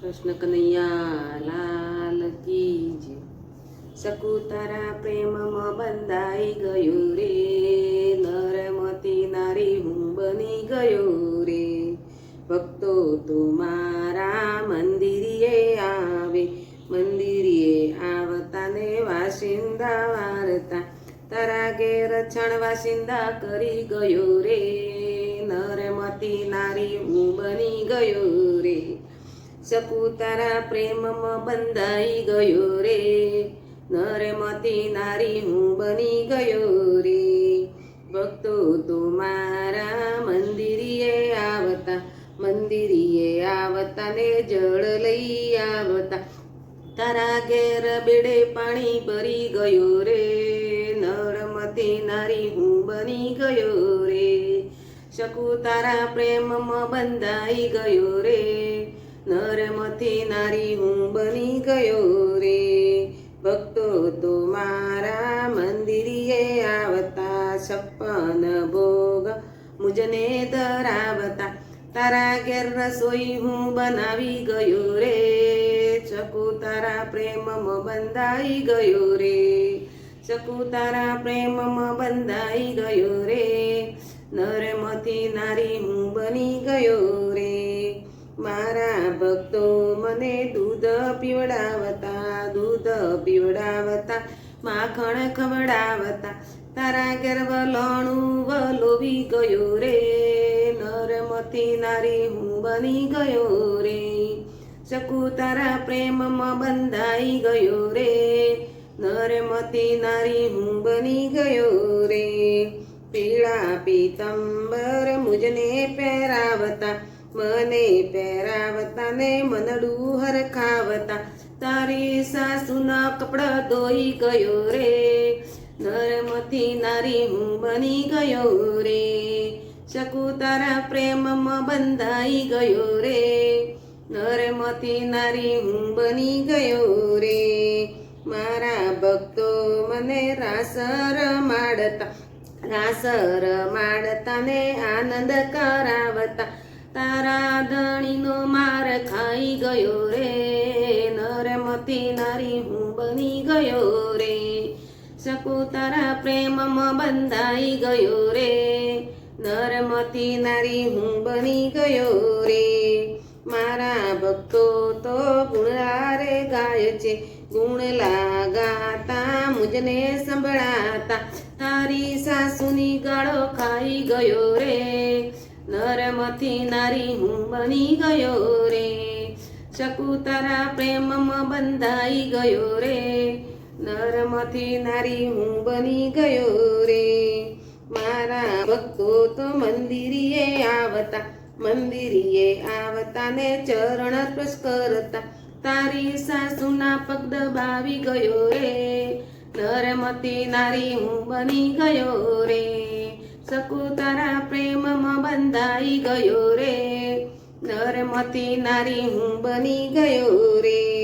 કૃષ્ણ કનૈયા લાલ કી જય। શકુ તારા પ્રેમમાં બંધાઈ ગયો રે, નરમતી નારી હું બની ગયો રે। ભક્તો તો મારા મંદિરે આવે, મંદિરે આવતા ને વાસિંદા વારતા, તારા ઘેર છણ વાસિંદા કરી ગયો રે, નરમતી નારી હું બની ગયો રે। શકુ તારા પ્રેમમાં બંધાઈ ગયો રે, નરમતી નારી હું બની ગયો રે। ભક્તો તો મારા મંદિરે આવતા, મંદિરે આવતા ને જળ લઈ આવતા, તારા ઘેર બેડે પાણી ભરી ગયો રે, નરમતી નારી હું બની ગયો રે। શકુ તારા પ્રેમમાં બંધાઈ ગયો રે, નરમતી નારી હું બની ગયો રે। ભક્તો તો મારા મંદિરે આવતા, 56 ભોગ મુજને ધરાવતા, તારા ઘેર રસોઈ હું બનાવી ગયો રે, શકુ તારા પ્રેમમાં બંધાઈ ગયો રે। શકુ તારા પ્રેમમાં બંધાઈ ગયો રે, નરમતી નારી હું બની ગયો રે। મારા ભક્તો મને દૂધ પીવડાવતા, દૂધ પીવડાવતા, માખણ ખવડાવતા, તારા ઘેર વલોણું વલોવી ગયો રે, નરમતી નારી હું બની ગયો રે। શકુ તારા પ્રેમમાં બંધાઈ ગયો રે, નરમતી નારી હું બની ગયો રે। પીળા પીતંબર મુજને પહેરાવતા, મને પહેરાવતા ને મનડું હરખાવતા, તારી સાસુના કપડા ધોઈ ગયો રે, નરમતી નારી હું બની ગયો રે। શકુ તારા પ્રેમમાં બંધાઈ ગયો રે, નરમતી નારી હું બની ગયો રે। મારા ભક્તો મને રાસ રમાડતા, રાસ રમાડતા ને આનંદ કરાવતા, તારા ધણીનો માર ખાઈ ગયો રે, નરમતી નારી હું બની ગયો રે। શકુ તારા પ્રેમમાં બંધાઈ ગયો રે, નરમતી નારી હું બની ગયો રે। મારા ભક્તો તો ગુણલારે ગાય છે, ગુણલા ગાતા મુજને સંભળાતા, તારી સાસુની ગાળો ખાઈ ગયો રે, નરમતી નારી હું બની ગયો રે। શકુ તારા પ્રેમમાં બંધાઈ ગયો રે, નરમતી નારી હું બની ગયો રે। મારા ભક્તો તો મંદિરે આવતા, મંદિરે આવતા ને ચરણ સ્પર્શ કરતા, તારી સાસુના પગ દબાવી ગયો રે, નરમતી નારી હું બની ગયો રે। શકુ તારા પ્રેમમાં બંધાઈ ગયો રે, નરમતી નારી હું બની ગયો રે।